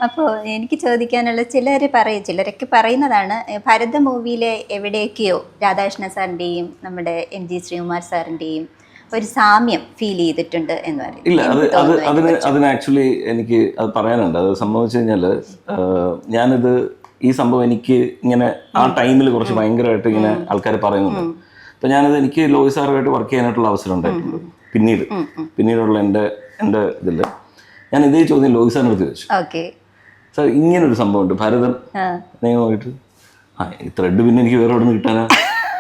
അപ്പോൾ എനിക്ക് ചോദിക്കാനുള്ള ചിലരൊക്കെ പറയുന്നതാണ് ഭരത മൂവിയിലെ എവിടെയൊക്കെയോ രാധാകൃഷ്ണ സാറിൻ്റെയും നമ്മുടെ MG ശ്രീകുമാർ സാറിൻ്റെയും ഒരു സാമ്യം ഫീൽ ചെയ്തിട്ടുണ്ട് എന്ന് പറയും. ഇല്ല, അതിന് ആക്ച്വലി എനിക്ക് അത് പറയാനുണ്ട്. അത് സംഭവിച്ചു കഴിഞ്ഞാൽ ഞാനിത് ഈ സംഭവം എനിക്ക് ഇങ്ങനെ ആ ടൈമിൽ കുറച്ച് ഭയങ്കരമായിട്ട് ഇങ്ങനെ ആൾക്കാർ പറയുന്നുണ്ട്. അപ്പം എനിക്ക് ലോയി സാറുമായിട്ട് വർക്ക് ചെയ്യാനായിട്ടുള്ള അവസരം ഉണ്ടായിട്ടുണ്ട്. പിന്നീടുള്ള എൻ്റെ ഇതിൽ ഞാൻ ഇതേ ചോദ്യം ലോയി സാറിൻ്റെ അടുത്ത് ചോദിച്ചു. സാർ ഇങ്ങനൊരു സംഭവം ഉണ്ട് ഭരതൻ നോക്കിയിട്ട് ഈ ത്രെഡ് പിന്നെ എനിക്ക് വേറെ എവിടെ നിന്ന് കിട്ടാനാ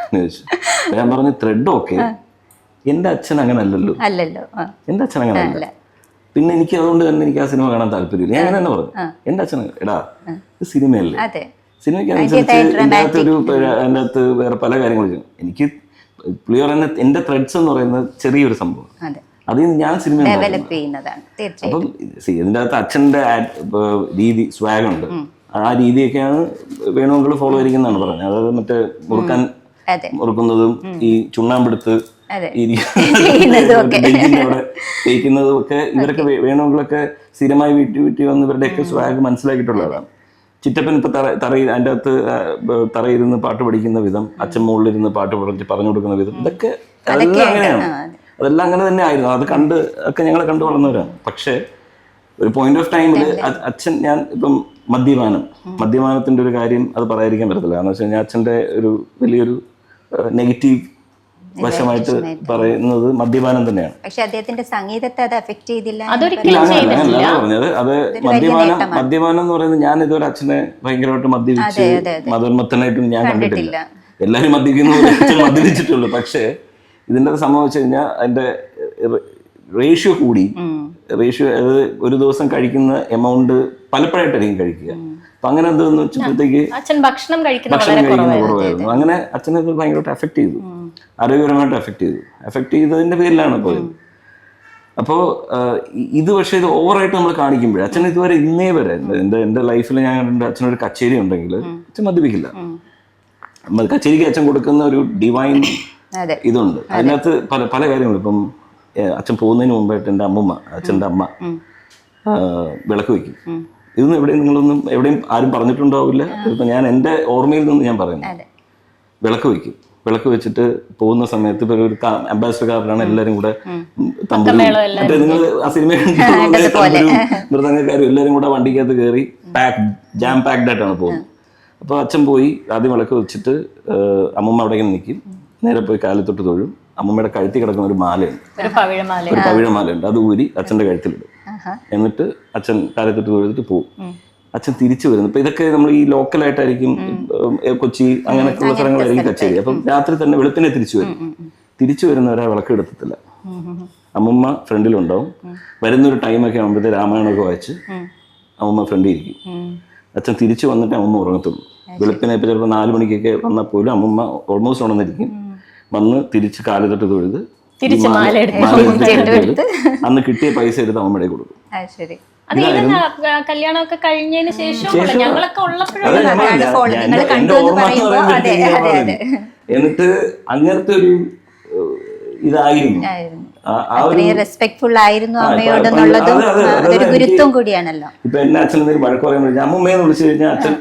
എന്ന് ചോദിച്ചു. ഞാൻ പറഞ്ഞു ത്രെഡ് ഓക്കെ, എൻ്റെ അച്ഛൻ അങ്ങനെ അല്ലല്ലോ, എൻ്റെ അച്ഛൻ അങ്ങനെ അല്ല. പിന്നെ എനിക്ക് അതുകൊണ്ട് തന്നെ എനിക്ക് ആ സിനിമ കാണാൻ താല്പര്യമില്ല. ഞാൻ അങ്ങനെ തന്നെ പറഞ്ഞു, എൻ്റെ അച്ഛൻ എടാ ഇത് സിനിമയല്ലേ, സിനിമയ്ക്ക് അനുസരിച്ച് അതിൻ്റെ അകത്ത് വേറെ പല കാര്യങ്ങളും എനിക്ക് പുള്ളി പറയുന്ന എൻ്റെ ത്രെഡ്സ് എന്ന് പറയുന്നത് ചെറിയൊരു സംഭവം, അതിൽ നിന്ന് ഞാൻ സിനിമ അപ്പം ഇതിൻ്റെ അകത്ത് അച്ഛൻ്റെ രീതി സ്വാഗുണ്ട്. ആ രീതിയൊക്കെയാണ് വേണുമക്കൾ ഫോളോ ചെയ്തിരിക്കുന്നതാണ് പറഞ്ഞത്. അതായത് മറ്റേ മുറുക്കുന്നതും ഈ ചുണ്ണാമ്പെടുത്ത് ബെഞ്ചിന്റെ അവിടെ തേക്കുന്നതും ഒക്കെ ഇവരൊക്കെ വേണുമക്കളൊക്കെ സ്ഥിരമായി വീട്ടിൽ വന്ന് ഇവരുടെയൊക്കെ സ്വാഗ് മനസ്സിലാക്കിയിട്ടുള്ളതാണ്. ചിറ്റപ്പൻ ഇപ്പൊ അതിൻ്റെ അകത്ത് തറയിരുന്ന് പാട്ട് പഠിക്കുന്ന വിധം, അച്ഛൻ മുകളിലിരുന്ന് പാട്ട് പറഞ്ഞു കൊടുക്കുന്ന വിധം, ഇതൊക്കെ അതെല്ലാം അങ്ങനെയാണ്. അതെല്ലാം അങ്ങനെ തന്നെ ആയിരുന്നു. അത് ഒക്കെ ഞങ്ങളെ കണ്ടു വളർന്നവരാണ്. പക്ഷേ ഒരു പോയിന്റ് ഓഫ് ടൈമിൽ അച്ഛൻ ഞാൻ ഇപ്പം മദ്യപാനത്തിന്റെ ഒരു കാര്യം അത് പറയാതിരിക്കാൻ പറ്റത്തില്ല. കാരണം വെച്ച് കഴിഞ്ഞാൽ അച്ഛൻ്റെ ഒരു വലിയൊരു നെഗറ്റീവ് വശമായിട്ട് പറയുന്നത് മദ്യപാനം തന്നെയാണ്. പക്ഷെ അദ്ദേഹത്തിന്റെ സംഗീതത്തെ അത് എഫക്ട് ചെയ്തില്ല. പറഞ്ഞത് അത് മദ്യപാനം എന്ന് പറയുന്നത് ഞാൻ ഇതുവരെ അച്ഛനെ ഭയങ്കരമായിട്ട് മദ്യപിച്ച് മതോന്മത്തനായിട്ടും ഞാൻ കണ്ടിട്ടില്ല. എല്ലാവരും മദ്യപിച്ചിട്ടുള്ളൂ. പക്ഷേ ഇതിൻ്റെ സംഭവിച്ചു കഴിഞ്ഞാൽ അതിൻ്റെ റേഷ്യോ കൂടി. അത് ഒരു ദിവസം കഴിക്കുന്ന എമൗണ്ട് പലപ്പോഴായിട്ടായിരിക്കും കഴിക്കുക. അപ്പൊ അങ്ങനെ എന്താന്ന് വെച്ചപ്പോഴത്തേക്ക് ഭക്ഷണം കഴിക്കുന്ന കുറവായിരുന്നു. അങ്ങനെ അച്ഛനെ അത് ഭയങ്കരമായിട്ട് എഫക്ട് ചെയ്തു, ആരോഗ്യപരമായിട്ട് എഫക്ട് ചെയ്തതിന്റെ പേരിലാണ് പോയത്. അപ്പോൾ ഇത് പക്ഷേ ഇത് ഓവറായിട്ട് നമ്മൾ കാണിക്കുമ്പോഴേ അച്ഛൻ ഇതുവരെ ഇന്നേ വരെ എൻ്റെ ലൈഫിൽ ഞാൻ കണ്ടിട്ടുണ്ട്, അച്ഛനൊരു കച്ചേരി ഉണ്ടെങ്കിൽ അച്ഛൻ മദ്യപിക്കില്ല. കച്ചേരിക്ക് അച്ഛൻ കൊടുക്കുന്ന ഒരു ഡിവൈൻ ഇതുണ്ട്. അതിനകത്ത് പല കാര്യങ്ങളും. ഇപ്പം അച്ഛൻ പോകുന്നതിന് മുമ്പായിട്ട് എൻ്റെ അച്ഛൻ്റെ അമ്മ വിളക്ക് വയ്ക്കും. ഇതൊന്നും എവിടെയും ആരും പറഞ്ഞിട്ടുണ്ടാവില്ല. ഇപ്പം ഞാൻ എൻ്റെ ഓർമ്മയിൽ നിന്ന് ഞാൻ പറയുന്നു, വിളക്ക് വെച്ചിട്ട് പോകുന്ന സമയത്ത് ഇപ്പൊ ഒരു അംബാസിഡർ കാറിലാണ് എല്ലാരും കൂടെ തമ്പുരും മറ്റേ നിങ്ങൾ ആ സിനിമ മൃദംഗക്കാരും എല്ലാരും കൂടെ വണ്ടിക്കകത്ത് കയറി ജാം പാക്ഡ് ആയിട്ടാണ് പോകുന്നത്. അപ്പൊ അച്ഛൻ പോയി ആദ്യം വിളക്ക് വെച്ചിട്ട് അമ്മൂമ്മ അവിടെ ഇങ്ങനെ നിൽക്കും, നേരെ പോയി കാലത്തൊട്ട് തൊഴും. അമ്മൂമ്മയുടെ കഴുത്തിൽ കിടക്കുന്ന ഒരു മാലയുണ്ട്, ഒരു പവിഴമാലയുണ്ട്, അത് ഊരി അച്ഛന്റെ കഴുത്തിലിടും. എന്നിട്ട് അച്ഛൻ കാലത്തൊട്ട് തൊഴുതിട്ട് പോകും. അച്ഛൻ തിരിച്ചു വരുന്നു. ഇപ്പൊ ഇതൊക്കെ നമ്മൾ ഈ ലോക്കലായിട്ടായിരിക്കും, കൊച്ചി അങ്ങനെയൊക്കെയുള്ള സ്ഥലങ്ങളായിരിക്കും കച്ചേരി. അപ്പം രാത്രി തന്നെ വെളുപ്പിനെ തിരിച്ചു വരുന്നവരെ വിളക്ക് എടുത്തിട്ടില്ല. അമ്മൂമ്മ ഫ്രണ്ടിലുണ്ടാവും. വരുന്നൊരു ടൈമൊക്കെ ആകുമ്പോഴത്തെ രാമായണമൊക്കെ വായിച്ച് അമ്മൂമ്മ ഫ്രണ്ടിൽ ഇരിക്കും. അച്ഛൻ തിരിച്ചു വന്നിട്ട് അമ്മൂമ്മ ഉറങ്ങത്തുള്ളൂ. വെളുപ്പിനെ ഇപ്പൊ ചിലപ്പോൾ 4 മണിക്കൊക്കെ വന്നാൽ പോലും അമ്മൂമ്മ ഓൾമോസ്റ്റ് ഉണർന്നിരിക്കും. വന്ന് തിരിച്ച് കാലത്തൊട്ട് തൊഴുത് അന്ന് കിട്ടിയ പൈസ എടുത്ത് അമ്മയുടെ കൊടുക്കും. കല്യാണമൊക്കെ കഴിഞ്ഞതിന് ശേഷം ഞങ്ങളൊക്കെ എന്നിട്ട് അങ്ങനത്തെ ഒരു ഇതായിരുന്നു. റെസ്പെക്ട്ഫുൾ ആയിരുന്നു അമ്മയോടെന്നുള്ളതും അതൊരു ഗുരുത്വം കൂടിയാണല്ലോ. ഇപ്പൊ എന്നെ അച്ഛൻ എന്തെങ്കിലും വഴക്ക് പറയാൻ അമ്മൂമ്മയെന്ന് വിളിച്ചു കഴിഞ്ഞാൽ അച്ഛൻ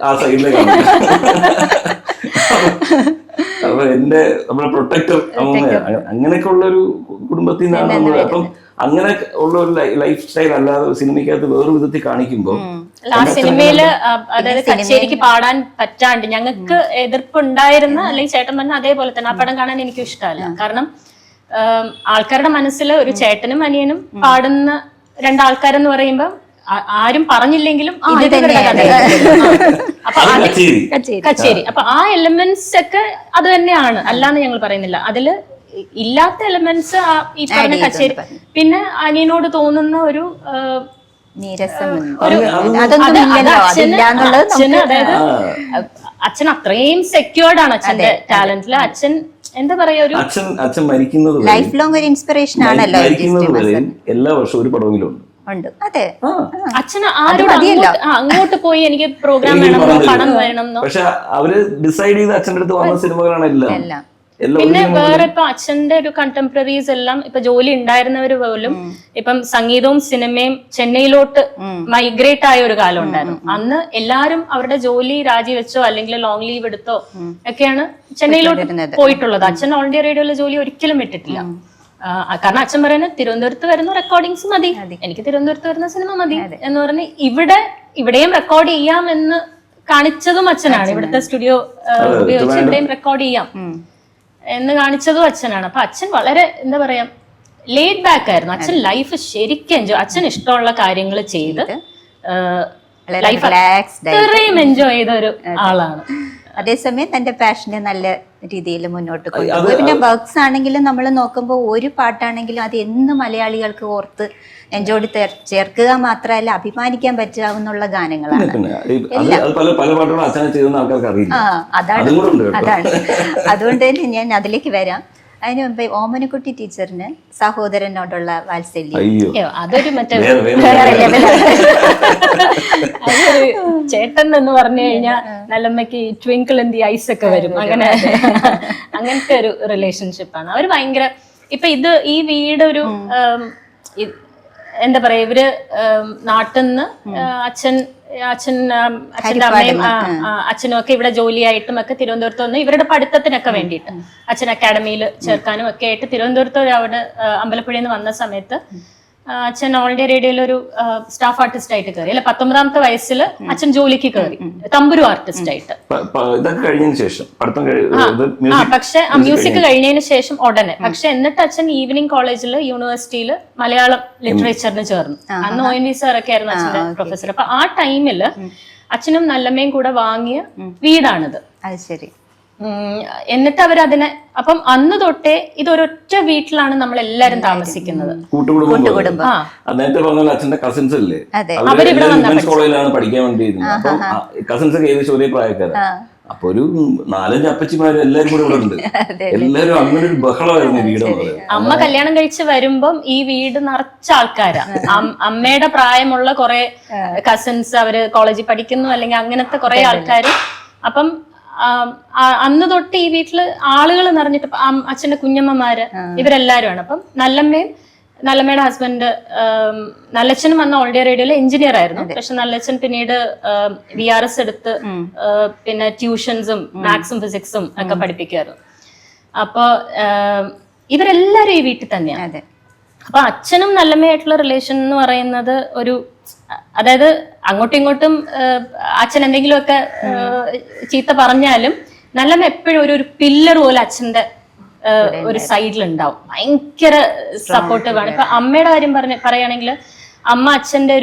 ആ സൈഡിലേക്ക് അപ്പൊ നമ്മുടെ പ്രൊട്ടക്ടർ അമ്മൂമ്മയാണ്. അങ്ങനെയൊക്കെ ഉള്ളൊരു കുടുംബത്തിൽ നിന്നാണ് നമ്മൾ. അപ്പം അങ്ങനെ ഉള്ള ഒരു ലൈഫ് സ്റ്റൈൽ അല്ലാതെ സിനിമയ്ക്കകത്ത് വേറൊരു വിധത്തിൽ കാണിക്കുമ്പോൾ സിനിമയില് അതായത് കച്ചേരിക്ക് പാടാൻ പറ്റാണ്ട് ഞങ്ങൾക്ക് എതിർപ്പുണ്ടായിരുന്ന അല്ലെങ്കിൽ ചേട്ടൻ പറഞ്ഞ അതേപോലെ തന്നെ ആ പടം കാണാൻ എനിക്കും ഇഷ്ടമല്ല. കാരണം ആൾക്കാരുടെ മനസ്സിൽ ഒരു ചേട്ടനും അനിയനും പാടുന്ന രണ്ടാൾക്കാരെന്ന് പറയുമ്പോ ആരും പറഞ്ഞില്ലെങ്കിലും കച്ചേരി. അപ്പൊ ആ എലമെന്റ്സ് ഒക്കെ അത് തന്നെയാണ്, അല്ലാന്ന് ഞങ്ങൾ പറയുന്നില്ല. അതില് ഇല്ലാത്ത എലമെന്റ്സ് ഈ പറഞ്ഞ കച്ചേരി. പിന്നെ അനിയനോട് തോന്നുന്ന ഒരു അച്ഛൻ അത്രയും സെക്യൂർഡ് ആണ് അച്ഛന്റെ ടാലന്റില്. അച്ഛൻ എന്താ പറയാ, ഒരു അച്ഛൻ മരിക്കുന്നത് ലൈഫ് ലോങ് ഒരു ഇൻസ്പിറേഷൻ ആണല്ലോ. എല്ലാ വർഷവും ഒരു പടമെങ്കിലും ഉണ്ട്. അച്ഛന് അങ്ങോട്ട് പോയി എനിക്ക് പ്രോഗ്രാം വേണം, പണം വേണം. പക്ഷെ അവര് ഡിസൈഡ് ചെയ്ത് അച്ഛൻ്റെ അടുത്ത് വന്ന സിനിമകളാണ് എല്ലാം. പിന്നെ വേറെ ഇപ്പൊ അച്ഛന്റെ ഒരു കണ്ടംപററീസ് എല്ലാം ഇപ്പൊ ജോലി ഉണ്ടായിരുന്നവര് പോലും ഇപ്പം സംഗീതവും സിനിമയും ചെന്നൈയിലോട്ട് മൈഗ്രേറ്റ് ആയ ഒരു കാലം ഉണ്ടായിരുന്നു. അന്ന് എല്ലാരും അവരുടെ ജോലി രാജിവെച്ചോ അല്ലെങ്കിൽ ലോങ് ലീവ് എടുത്തോ ഒക്കെയാണ് ചെന്നൈയിലോട്ട് പോയിട്ടുള്ളത്. അച്ഛൻ ഓൾ ഇന്ത്യ റേഡിയോയിലെ ജോലി ഒരിക്കലും വിട്ടിട്ടില്ല. കാരണം അച്ഛൻ പറയുന്നത് തിരുവനന്തപുരത്ത് വരുന്ന റെക്കോർഡിങ്സ് മതി, എനിക്ക് തിരുവനന്തപുരത്ത് വരുന്ന സിനിമ മതി എന്ന് പറഞ്ഞ് ഇവിടെയും റെക്കോർഡ് ചെയ്യാം എന്ന് കാണിച്ചതും അച്ഛനാണ്. ഇവിടുത്തെ സ്റ്റുഡിയോ ഉപയോഗിച്ച് ഇവിടെയും റെക്കോർഡ് ചെയ്യാം എന്ന് കാണിച്ചതും അച്ഛനാണ്. അപ്പൊ അച്ഛൻ വളരെ എന്താ പറയാ ലേഡ് ബാക്ക് ആയിരുന്നു. അച്ഛൻ ലൈഫ് ശരിക്കും എൻജോയ്, അച്ഛൻ ഇഷ്ടമുള്ള കാര്യങ്ങൾ ചെയ്ത് ലൈഫ് അത്രയും എൻജോയ് ചെയ്ത ഒരു ആളാണ്. അതേസമയം തന്റെ പാഷനെ നല്ല രീതിയിൽ മുന്നോട്ട് കൊണ്ടുപോകും. പിന്നെ വർക്ക്സ് ആണെങ്കിലും നമ്മൾ നോക്കുമ്പോൾ ഒരു പാട്ടാണെങ്കിലും അത് എന്ന് മലയാളികൾക്ക് ഓർത്ത് നെഞ്ചോട് ചേർക്കുക മാത്രമല്ല അഭിമാനിക്കാൻ പറ്റാവുന്നുള്ള ഗാനങ്ങളാണ്. അതാണ് അതുകൊണ്ട് തന്നെ ഞാൻ അതിലേക്ക് വരാം. അതിന് മുമ്പ് ഓമനക്കുട്ടി ടീച്ചറിന് സഹോദരനോടുള്ള വാത്സല്യം അതൊരു മറ്റേ അതൊരു ചേട്ടൻ എന്ന് പറഞ്ഞു കഴിഞ്ഞാൽ നല്ലമ്മക്ക് ട്വിങ്കിൾ ഇൻ ദി ഐസ് ഒക്കെ വരും. അങ്ങനത്തെ ഒരു റിലേഷൻഷിപ്പാണ്. അവര് ഭയങ്കര ഇപ്പൊ ഈ വീടൊരു എന്താ പറയാ ഇവര് നാട്ടിൽ നിന്ന് അച്ഛൻ്റെ അമ്മയും അച്ഛനും ഒക്കെ ഇവിടെ ജോലിയായിട്ടും ഒക്കെ തിരുവനന്തപുരത്ത് വന്ന് ഇവരുടെ പഠിത്തത്തിനൊക്കെ വേണ്ടിയിട്ട് അച്ഛൻ അക്കാഡമിയിൽ ചേർക്കാനും ഒക്കെ ആയിട്ട് തിരുവനന്തപുരത്ത് അവിടെ അമ്പലപ്പുഴയിൽ നിന്ന് വന്ന സമയത്ത് അച്ഛൻ ഓൾ ഇന്ത്യ റേഡിയോയിൽ ഒരു സ്റ്റാഫ് ആർട്ടിസ്റ്റ് ആയിട്ട് കയറി. അല്ലെ 19ാമത്തെ വയസ്സിൽ അച്ഛൻ ജോലിക്ക് കയറി തമ്പുരു ആർട്ടിസ്റ്റ് ആയിട്ട്. പക്ഷെ മ്യൂസിക് കഴിഞ്ഞതിന് ശേഷം ഉടനെ പക്ഷെ എന്നിട്ട് അച്ഛൻ ഈവനിങ് കോളേജിൽ യൂണിവേഴ്സിറ്റിയിൽ മലയാളം ലിറ്ററേച്ചറിന് ചേർന്നു. അന്ന് ONV സാറൊക്കെ ആയിരുന്നു അച്ഛന്റെ പ്രൊഫസർ. അപ്പൊ ആ ടൈമില് അച്ഛനും നല്ലമ്മയും കൂടെ വാങ്ങിയ വീടാണിത്. അത് ശരി. എന്നിട്ട് അവരതിനെ അപ്പം അന്ന് തൊട്ടേ ഇതൊരൊറ്റ വീട്ടിലാണ് നമ്മൾ എല്ലാരും താമസിക്കുന്നത്. കൂട്ടുകുടുംബം. നേരത്തെ പറഞ്ഞ അച്ഛന്റെ കസിൻസ് അല്ലേ, അവരിവിടെ കോളേജിലാണ് പഠിക്കാൻ വേണ്ടിയിരുന്നത്. അപ്പൊ കസിൻസ് ഒക്കെ ഏകദേശം ഒരേ പ്രായക്കാരാണ്. അപ്പൊ ഒരു 4-5 അപ്പച്ചിമാര് എല്ലാരും കൂടെ ഇവിടെ ഉണ്ട്. എല്ലാരും അങ്ങനെ ഒരു ബഹളമായിരുന്നു വീട്. അമ്മ കല്യാണം കഴിച്ച് വരുമ്പം ഈ വീട് നിറച്ച ആൾക്കാരാ. അമ്മയുടെ പ്രായമുള്ള കുറെ കസിൻസ് അവര് കോളേജിൽ പഠിക്കുന്നു അല്ലെങ്കിൽ അങ്ങനത്തെ കുറെ ആൾക്കാര്. അപ്പം അന്ന് തൊട്ട് ഈ വീട്ടില് ആളുകൾ നിറഞ്ഞിട്ട് അച്ഛന്റെ കുഞ്ഞമ്മമാര് ഇവരെല്ലാരുമാണ്. അപ്പം നല്ലമ്മയുടെ ഹസ്ബൻഡ് നല്ലച്ഛനും അന്ന് ഓൾ ഇന്ത്യ റേഡിയോയിലെ എഞ്ചിനീയർ ആയിരുന്നു. പക്ഷെ നല്ലച്ഛൻ പിന്നീട് VRS എടുത്ത് പിന്നെ ട്യൂഷൻസും മാത്സും ഫിസിക്സും ഒക്കെ പഠിപ്പിക്കുമായിരുന്നു. അപ്പൊ ഇവരെല്ലാരും ഈ വീട്ടിൽ തന്നെയാണ്. അപ്പൊ അച്ഛനും നല്ലമ്മയായിട്ടുള്ള റിലേഷൻ എന്ന് പറയുന്നത് അതായത് അങ്ങോട്ടും ഇങ്ങോട്ടും അച്ഛൻ എന്തെങ്കിലുമൊക്കെ ചീത്ത പറഞ്ഞാലും നല്ലമ്മ എപ്പോഴും ഒരു പില്ലർ പോലെ അച്ഛന്റെ ഒരു സൈഡിലുണ്ടാവും. ഭയങ്കര സപ്പോർട്ടീവ് ആണ്. ഇപ്പൊ അമ്മയുടെ കാര്യം പറയുകയാണെങ്കിൽ അമ്മ അച്ഛന്റെ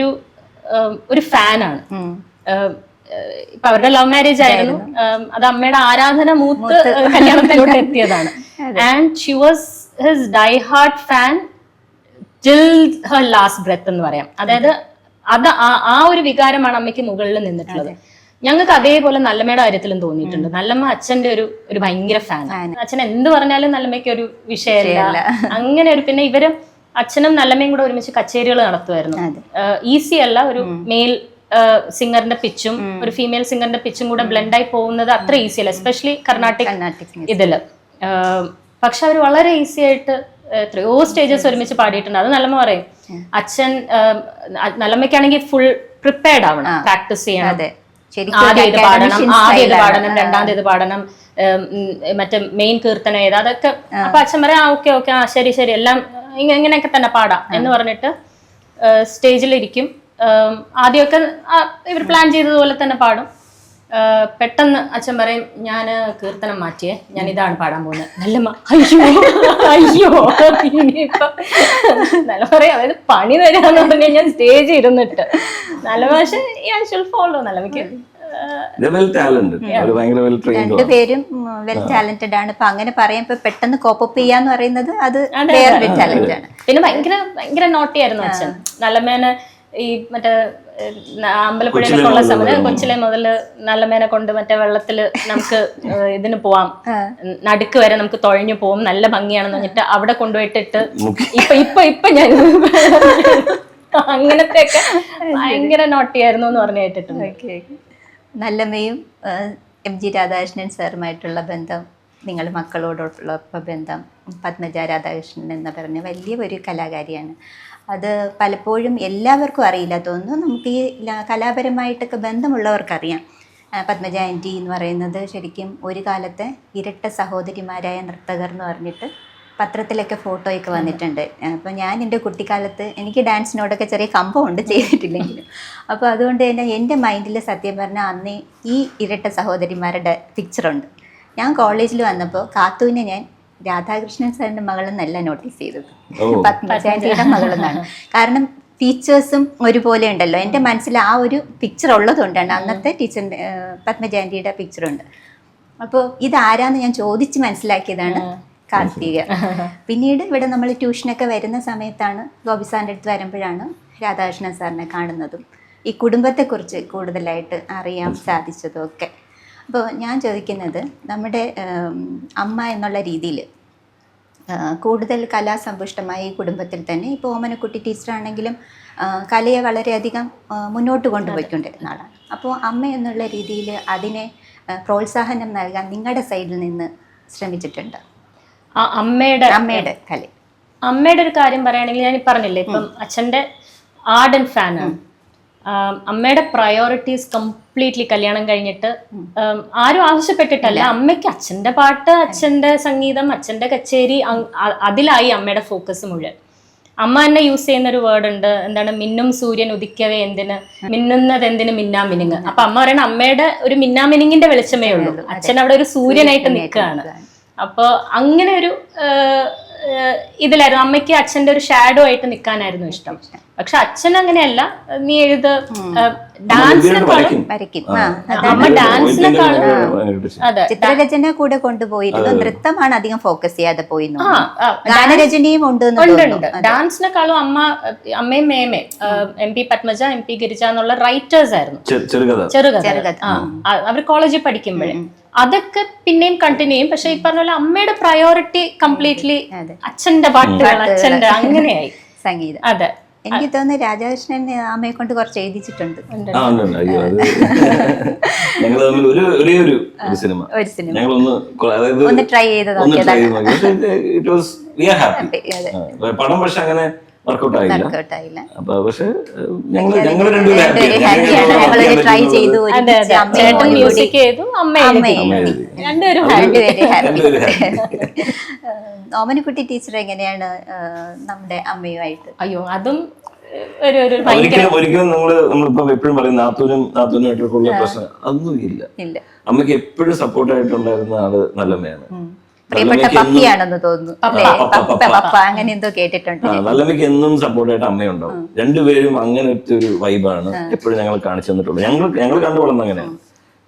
ഒരു ഫാനാണ്. ഇപ്പൊ അവരുടെ ലവ് മാരേജ് ആയിരുന്നു. അത് അമ്മയുടെ ആരാധന മൂത്ത് കല്യാണത്തിലോട്ട് എത്തിയതാണ്. And she was his die hard fan till her last breath എന്ന് പറയാം. അതായത് ആ ഒരു വികാരമാണ് അമ്മയ്ക്ക് മുകളിൽ നിന്നിട്ടുള്ളത്. ഞങ്ങൾക്ക് അതേപോലെ നല്ലമ്മയുടെ കാര്യത്തിലും തോന്നിയിട്ടുണ്ട്. നല്ലമ്മ അച്ഛന്റെ ഒരു ഭയങ്കര ഫാൻ. അച്ഛൻ എന്ത് പറഞ്ഞാലും നല്ലമ്മയ്ക്ക് ഒരു വിഷയമല്ല. അങ്ങനെ പിന്നെ ഇവര് അച്ഛനും നല്ലമ്മയും കൂടെ ഒരുമിച്ച് കച്ചേരികൾ നടത്തുമായിരുന്നു. ഈസി അല്ല. ഒരു മെയിൽ സിംഗറിന്റെ പിച്ചും ഒരു ഫീമെയിൽ സിംഗറിന്റെ പിച്ചും കൂടെ ബ്ലെൻഡായി പോകുന്നത് അത്ര ഈസി അല്ല, എസ്പെഷ്യലി കർണാട്ടിക് ഇതില്. പക്ഷെ അവർ വളരെ ഈസി ആയിട്ട് എത്രയോ സ്റ്റേജസ് ഒരുമിച്ച് പാടിയിട്ടുണ്ട്. അത് നല്ലമ്മ പറയും. അച്ഛൻ നല്ലമ്മയ്ക്കാണെങ്കിൽ ഫുൾ പ്രിപ്പയർഡ് ആവണം, പ്രാക്ടീസ് ചെയ്യണം. ആദ്യം ഇത് പാടണം, രണ്ടാമത് പാടണം, മറ്റേ മെയിൻ കീർത്തനം ഏതാ അതൊക്കെ. അപ്പൊ അച്ഛൻ പറയാം ഓക്കെ ശരി എല്ലാം ഇങ്ങനെയൊക്കെ തന്നെ പാടാം എന്ന് പറഞ്ഞിട്ട് സ്റ്റേജിലിരിക്കും. ആദ്യമൊക്കെ ഇവർ പ്ലാൻ ചെയ്തതുപോലെ തന്നെ പാടും. പെട്ടെന്ന് അച്ഛൻ പറയും ഞാൻ കീർത്തനം മാറ്റിയേ, ഞാൻ ഇതാണ് പാടാൻ പോകുന്നത്. നല്ലമ്മ അയ്യോ ഇനിയിപ്പൊ നല്ല പറയാം. അതായത് പണി തരാന്ന് പറഞ്ഞു കഴിഞ്ഞാൽ സ്റ്റേജ് ഇരുന്നിട്ട് നല്ല പക്ഷെ ഫോളോ നല്ലമ്മയ്ക്ക് രണ്ടുപേരും വെൽ ടാലന്റഡ് ആണ്. ഇപ്പൊ അങ്ങനെ പറയാം. ഇപ്പൊ പെട്ടെന്ന് കോപ്പപ്പ് ചെയ്യാന്ന് പറയുന്നത് അത് വേറൊരു ടാലന്റ് ആണ്. പിന്നെ ഭയങ്കര നോട്ടിയായിരുന്നു അച്ഛൻ. നല്ലമ്മേനെ ഈ മറ്റേ അമ്പലപ്പുഴയിലൊക്കെ ഉള്ള സമയത്ത് കൊച്ചിലെ മുതല് നല്ലമ്മേനെ കൊണ്ട് മറ്റേ വെള്ളത്തില് നമുക്ക് ഇതിന് പോവാം, നടുക്ക് വരെ നമുക്ക് തുഴഞ്ഞു പോവും, നല്ല ഭംഗിയാണെന്ന് പറഞ്ഞിട്ട് അവിടെ കൊണ്ടുപോയിട്ടിട്ട് ഇപ്പൊ ഞാൻ അങ്ങനത്തെ ഒക്കെ ഭയങ്കര നോട്ടിയായിരുന്നു എന്ന് പറഞ്ഞു കേട്ടിട്ടുണ്ട്. നല്ലമ്മയും MG രാധാകൃഷ്ണൻ സാറുമായിട്ടുള്ള ബന്ധം നിങ്ങൾ മക്കളോടുള്ള ബന്ധം. പത്മജ രാധാകൃഷ്ണൻ എന്ന് പറഞ്ഞ വലിയ ഒരു കലാകാരിയാണ്. അത് പലപ്പോഴും എല്ലാവർക്കും അറിയില്ല തോന്നുന്നു. നമുക്ക് ഈ കലാപരമായിട്ടൊക്കെ ബന്ധമുള്ളവർക്കറിയാം. പത്മജ ആൻറ്റി എന്ന് പറയുന്നത് ശരിക്കും ഒരു കാലത്തെ ഇരട്ട സഹോദരിമാരായ നർത്തകർ എന്ന് പറഞ്ഞിട്ട് പത്രത്തിലൊക്കെ ഫോട്ടോയൊക്കെ വന്നിട്ടുണ്ട്. അപ്പോൾ ഞാൻ എൻ്റെ കുട്ടിക്കാലത്ത് എനിക്ക് ഡാൻസിനോടൊക്കെ ചെറിയ കമ്പമുണ്ട്, ചെയ്തിട്ടില്ലെങ്കിലും. അപ്പോൾ അതുകൊണ്ട് തന്നെ എൻ്റെ മൈൻഡിൽ സത്യം പറഞ്ഞാൽ അന്നേ ഈ ഇരട്ട സഹോദരിമാരുടെ പിക്ചറുണ്ട്. ഞാൻ കോളേജിൽ വന്നപ്പോൾ കാത്തുവിനെ ഞാൻ രാധാകൃഷ്ണൻ സാറിൻ്റെ മകളെന്നല്ല നോട്ടീസ് ചെയ്തത്, പത്മജാൻറ്റിയുടെ മകളെന്നാണ്. കാരണം ഫീച്ചേഴ്സും ഒരുപോലെ ഉണ്ടല്ലോ. എൻ്റെ മനസ്സിൽ ആ ഒരു പിക്ചർ ഉള്ളതുകൊണ്ടാണ്. അന്നത്തെ ടീച്ചറിൻ്റെ പത്മജാൻറ്റിയുടെ പിക്ചറുണ്ട്. അപ്പോൾ ഇതാരാന്ന് ഞാൻ ചോദിച്ച് മനസ്സിലാക്കിയതാണ് കാർത്തിക. പിന്നീട് ഇവിടെ നമ്മൾ ട്യൂഷനൊക്കെ വരുന്ന സമയത്താണ് ഗോപി സാറിൻ്റെ അടുത്ത് വരുമ്പോഴാണ് രാധാകൃഷ്ണൻ സാറിനെ കാണുന്നതും ഈ കുടുംബത്തെക്കുറിച്ച് കൂടുതലായിട്ട് അറിയാൻ സാധിച്ചതും ഒക്കെ. അപ്പോൾ ഞാൻ ചോദിക്കുന്നത്, നമ്മുടെ അമ്മ എന്നുള്ള രീതിയിൽ കൂടുതൽ കലാസമ്പുഷ്ടമായ ഈ കുടുംബത്തിൽ തന്നെ ഇപ്പോൾ ഓമനക്കുട്ടി ടീച്ചറാണെങ്കിലും കലയെ വളരെയധികം മുന്നോട്ട് കൊണ്ടുപോയിക്കൊണ്ടിരുന്ന ആളാണ്. അപ്പോൾ അമ്മ എന്നുള്ള രീതിയിൽ അതിനെ പ്രോത്സാഹനം നൽകാൻ നിങ്ങളുടെ സൈഡിൽ നിന്ന് ശ്രമിച്ചിട്ടുണ്ട്? അമ്മയുടെ ഒരു കാര്യം പറയുകയാണെങ്കിൽ ഞാൻ പറഞ്ഞില്ലേ, ഇപ്പം അച്ഛൻ്റെ ആർഡൻ ഫാനാണ്. അമ്മയുടെ പ്രയോറിറ്റീസ് കംപ്ലീറ്റ്ലി കല്യാണം കഴിഞ്ഞിട്ട് ആരും ആവശ്യപ്പെട്ടിട്ടല്ല. അമ്മയ്ക്ക് അച്ഛൻ്റെ പാട്ട്, അച്ഛൻ്റെ സംഗീതം, അച്ഛൻ്റെ കച്ചേരി, അതിലായി അമ്മയുടെ ഫോക്കസ് മുഴുവൻ. അമ്മ തന്നെ യൂസ് ചെയ്യുന്ന ഒരു വേർഡ് ഉണ്ട്, എന്താണ്, മിന്നും സൂര്യൻ ഉദിക്കവേ എന്തിന്, മിന്നുന്നത് എന്തിന് മിന്നാമിനുങ്ങ്. അപ്പൊ അമ്മ പറയണ അമ്മയുടെ ഒരു മിന്നാമിനുങ്ങിന്റെ വെളിച്ചമേ ഉള്ളൂ, അച്ഛൻ അവിടെ ഒരു സൂര്യനായിട്ട് നിൽക്കുകയാണ്. അപ്പോൾ അങ്ങനെ ഒരു ഇതിലായിരുന്നു അമ്മയ്ക്ക് അച്ഛൻ്റെ ഒരു ഷാഡോ ആയിട്ട് നിൽക്കാനായിരുന്നു ഇഷ്ടം. പക്ഷെ അച്ഛൻ അങ്ങനെയല്ല, നീ എഴുത് ഡാൻസിനെക്കാളും അമ്മ ഡാൻസിനെക്കാളും അതെ ചിത്രരചന കൂടെ കൊണ്ടുപോയിരുന്നു. നൃത്തമാണ് അധികം ഫോക്കസ് ചെയ്യാതെ പോയി. ഗാനരചനയും ഉണ്ട്. ഡാൻസിനെക്കാളും അമ്മയും മേമേ MP പത്മജ, MP ഗിരിജ എന്നുള്ള റൈറ്റേഴ്സ് ആയിരുന്നു. ചെറുകഥ അവർ കോളേജിൽ പഠിക്കുമ്പോഴേ അതൊക്കെ പിന്നെയും കണ്ടിന്യൂ ചെയ്യും. പക്ഷെ ഈ പറഞ്ഞ പോലെ അമ്മയുടെ പ്രയോറിറ്റി കംപ്ലീറ്റ്ലി അച്ഛന്റെ പാട്ടുകൾ, അച്ഛന്റെ അങ്ങനെയായി സംഗീതം. അതെ, എനിക്ക് തോന്നുന്നു രാധാകൃഷ്ണൻ അമ്മയെ കൊണ്ട് കുറച്ച് എഴുതിച്ചിട്ടുണ്ട്. ഞങ്ങൾ തമ്മിൽ ഒരു സിനിമ ഒന്ന് ട്രൈ ചെയ്ത് പടം, പക്ഷെ അങ്ങനെ വർക്കൗട്ട് ആയില്ല. അപ്പൊ പക്ഷെ ഞങ്ങൾ ട്രൈ ചെയ്തു. മ്യൂസിക് ചെയ്തു, ഓമനക്കുട്ടി ടീച്ചർ എങ്ങനെയാണ് നമ്മുടെ അമ്മയുമായിട്ട്? അയ്യോ, അതും ഒരിക്കലും നമ്മളിപ്പോ എപ്പോഴും പറയും നാത്തൂനുമായിട്ടുള്ള പ്രശ്നം അതൊന്നും ഇല്ല. അമ്മയ്ക്ക് എപ്പോഴും സപ്പോർട്ടായിട്ടുണ്ടായിരുന്ന ആള് നല്ലമ്മയാണ്. പ്രിയപ്പെട്ട പപ്പിയാണെന്ന് തോന്നുന്നു, അങ്ങനെ എന്തോ കേട്ടിട്ടുണ്ട്. നല്ലമ്മയ്ക്ക് എന്നും സപ്പോർട്ടായിട്ട് അമ്മയുണ്ടാവും. രണ്ടുപേരും അങ്ങനത്തെ ഒരു വൈബാണ് എപ്പോഴും ഞങ്ങൾ കാണിച്ചു തന്നിട്ടുള്ളത്. ഞങ്ങൾ കണ്ടു വളർന്ന അങ്ങനെയാണ്.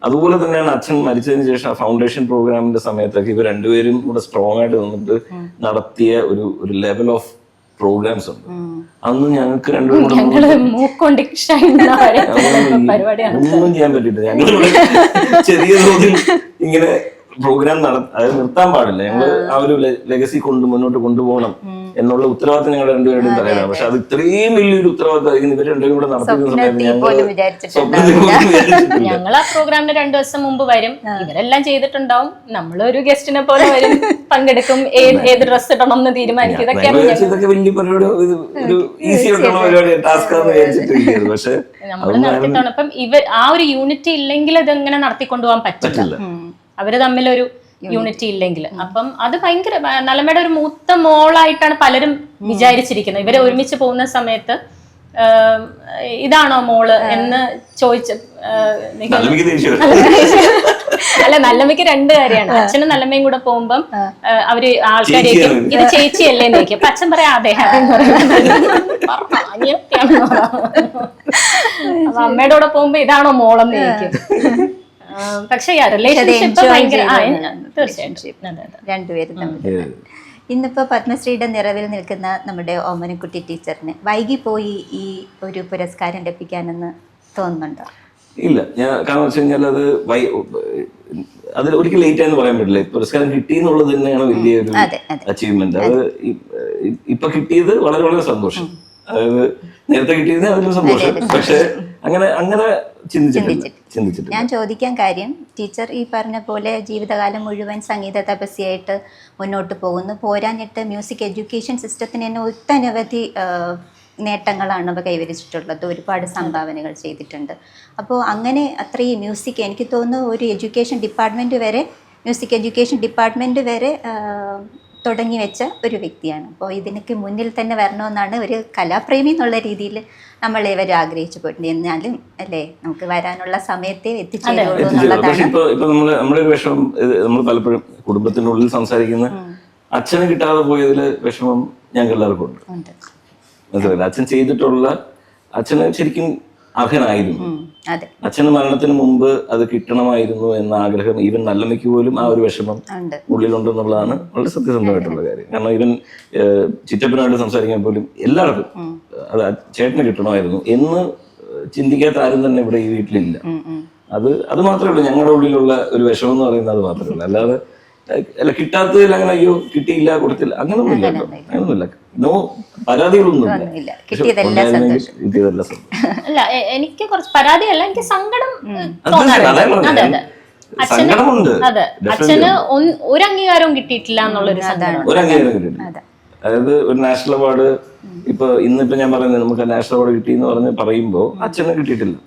അതുപോലെ തന്നെയാണ് അച്ഛൻ മരിച്ചതിന് ശേഷം ഫൗണ്ടേഷൻ പ്രോഗ്രാമിന്റെ സമയത്തൊക്കെ ഇവർ രണ്ടുപേരും കൂടെ സ്ട്രോങ് ആയിട്ട് നിന്നിട്ട് നടത്തിയ ഒരു ലെവൽ ഓഫ് പ്രോഗ്രാംസ് ഉണ്ട്. അന്ന് ഞങ്ങൾക്ക് രണ്ടുപേരും ഒന്നും ചെയ്യാൻ പറ്റിയിട്ടില്ല. ഞങ്ങളിവിടെ ചെറിയ തോതിൽ ഇങ്ങനെ പ്രോഗ്രാം അതായത് നിർത്താൻ പാടില്ല. ഞങ്ങൾ ആ ഒരു ലെഗസി മുന്നോട്ട് കൊണ്ടുപോകണം എന്നുള്ള ഉത്തരവാദിത്തം ഞങ്ങളുടെ രണ്ടുപേരുടെയും തലയിലാണ്. പക്ഷെ അത് ഇത്രയും വലിയൊരു ഉത്തരവാദിത്തം ഇവർ രണ്ടുപേരും കൂടെ നടത്തിയിരുന്ന സമയത്ത് ഞങ്ങൾ ആ പ്രോഗ്രാമിന് 2 ദിവസം മുമ്പ് വരും. ഇവരെല്ലാം ചെയ്തിട്ടുണ്ടാവും, നമ്മളൊരു ഗസ്റ്റിനെ പോലെ വരും, പങ്കെടുക്കും, ഏത് ഡ്രസ് ഇടണം എന്ന് തീരുമാനിക്കും. ഇതൊക്കെ വലിയ പരിപാടി, ഒരു ഈസി ആയിട്ടുള്ള പരിപാടി, ടാസ്ക് ആണെന്ന് വിചാരിച്ചിട്ട്. പക്ഷെ നമ്മൾ നടത്തിയിട്ടാണ്. അപ്പം ആ ഒരു യൂണിറ്റി ഇല്ലെങ്കിൽ അതെങ്ങനെ നടത്തിക്കൊണ്ടുപോകാൻ പറ്റില്ല, അവര് തമ്മിലൊരു യൂണിറ്റി ഇല്ലെങ്കിൽ. അപ്പം അത് ഭയങ്കര നല്ലമ്മയുടെ ഒരു മൂത്ത മോളായിട്ടാണ് പലരും വിചാരിച്ചിരിക്കുന്നത്. ഇവരെ ഒരുമിച്ച് പോകുന്ന സമയത്ത് ഇതാണോ മോള് എന്ന് ചോദിച്ച അല്ല, നല്ലമ്മയ്ക്ക് 2 കാര്യമാണ്. അച്ഛനും നല്ലമ്മയും കൂടെ പോകുമ്പം അവര് ആൾക്കാരേക്കും ഇത് ചേച്ചിയല്ലേ എന്ന് ചോദിക്കും. അപ്പൊ അച്ഛൻ പറയാം അതെ അപ്പൊ അമ്മയുടെ കൂടെ പോകുമ്പോ ഇതാണോ മോളെന്ന് ചോദിക്കും. പക്ഷെ റിലേഷൻഷിപ്പ് ഭയങ്കര രണ്ടുപേരും തമ്മിൽ. ഇന്നിപ്പോ പത്മശ്രീയുടെ നിറവിൽ നിൽക്കുന്ന നമ്മുടെ ഓമനക്കുട്ടി ടീച്ചറിന് വൈകിപ്പോയി ഈ ഒരു പുരസ്കാരം ലഭിക്കാനെന്ന് തോന്നുന്നുണ്ടോ? ഇല്ല, കാരണം വെച്ച് കഴിഞ്ഞാൽ അത് ഒരിക്കലും ലേറ്റ് ആയെന്ന് പറയാൻ പറ്റില്ല. പുരസ്കാരം കിട്ടി എന്നുള്ളത് തന്നെയാണ് വലിയൊരു അച്ചീവ്മെന്റ്. അത് ഇപ്പൊ കിട്ടിയത് വളരെ വളരെ സന്തോഷം. അതായത് നേരത്തെ കിട്ടിയതിന് അതിലും സന്തോഷം. പക്ഷെ അങ്ങനെ ചിന്തിച്ചിട്ടില്ല. ചിന്തിച്ചിട്ടില്ല. ഞാൻ ചോദിക്കാൻ കാര്യം, ടീച്ചർ ഈ പറഞ്ഞ പോലെ ജീവിതകാലം മുഴുവൻ സംഗീത തപസ്യയായിട്ട് മുന്നോട്ട് പോകുന്നു. പോരാഞ്ഞിട്ട് മ്യൂസിക് എഡ്യൂക്കേഷൻ സിസ്റ്റത്തിന് തന്നെ ഒട്ടനവധി നേട്ടങ്ങളാണ് അവ കൈവരിച്ചിട്ടുള്ളത്. ഒരുപാട് സംഭാവനകൾ ചെയ്തിട്ടുണ്ട്. അപ്പോൾ അങ്ങനെ അത്രയും മ്യൂസിക്, എനിക്ക് തോന്നുന്നു ഒരു മ്യൂസിക് എഡ്യൂക്കേഷൻ ഡിപ്പാർട്ട്മെൻറ്റ് വരെ തുടങ്ങി വെച്ച ഒരു വ്യക്തിയാണ്. അപ്പോൾ ഇതിനൊക്കെ മുന്നിൽ തന്നെ വരണമെന്നാണ് ഒരു കലാപ്രേമി എന്നുള്ള രീതിയിൽ നമ്മളേവരും ആഗ്രഹിച്ചു പോയിട്ടുണ്ട്. എന്നാലും അല്ലേ, നമുക്ക് വരാനുള്ള സമയത്തെ എത്തിച്ചേരുള്ളൂ എന്നുള്ളതാണ്. പക്ഷെ ഇപ്പൊ നമ്മുടെ ഒരു വിഷമം, നമ്മൾ പലപ്പോഴും കുടുംബത്തിനുള്ളിൽ സംസാരിക്കുന്ന അച്ഛന് കിട്ടാതെ പോയതിൽ വിഷമം ഞങ്ങൾക്ക് എല്ലാവർക്കും ഉണ്ട്. മനസ്സിലായില്ല, അച്ഛന് ശരിക്കും അർഹനായിരുന്നു. അച്ഛന് മരണത്തിന് മുമ്പ് അത് കിട്ടണമായിരുന്നു എന്ന ആഗ്രഹം ഈവൻ നല്ലമ്മയ്ക്ക് പോലും ആ ഒരു വിഷമം ഉള്ളിലുണ്ടെന്നുള്ളതാണ് വളരെ സത്യസന്ധമായിട്ടുള്ള കാര്യം. കാരണം ഈവൻ ചിറ്റപ്പനായിട്ട് സംസാരിക്കാൻ പോലും എല്ലാവർക്കും അത് ചേട്ടന് കിട്ടണമായിരുന്നു എന്ന് ചിന്തിക്കാത്ത ആരും തന്നെ ഇവിടെ ഈ വീട്ടിലില്ല. അത് മാത്രമേ ഉള്ളൂ ഞങ്ങളുടെ ഉള്ളിലുള്ള ഒരു വിഷമം എന്ന് പറയുന്നത്. അത് മാത്രമേ ഉള്ളൂ. അല്ലാതെ അല്ല, കിട്ടാത്തതിൽ അങ്ങനെ അയ്യോ കിട്ടിയില്ല കൊടുത്തില്ല അങ്ങനൊന്നുമില്ല കേട്ടോ. അങ്ങനൊന്നുമില്ല. നോ പരാതികളൊന്നുമില്ല. കിട്ടിയതെല്ലാം അല്ല, എനിക്ക് കുറച്ച് പരാതിയല്ല, എനിക്ക് സങ്കടം തോന്നാറുണ്ട്. അതെ, അച്ഛന് ഒരു അംഗീകാരവും കിട്ടിയിട്ടില്ല എന്നുള്ളൊരു സങ്കടം. ഒരു അംഗീകാരം കിട്ടിയിട്ടില്ല. അതായത് ഒരു നാഷണൽ അവാർഡ് ഇന്നിപ്പോ ഞാൻ പറയുന്നത് നമുക്ക് നാഷണൽ അവാർഡ് കിട്ടി എന്ന് പറഞ്ഞ് പറയുമ്പോ അച്ഛന് കിട്ടിയിട്ടില്ല.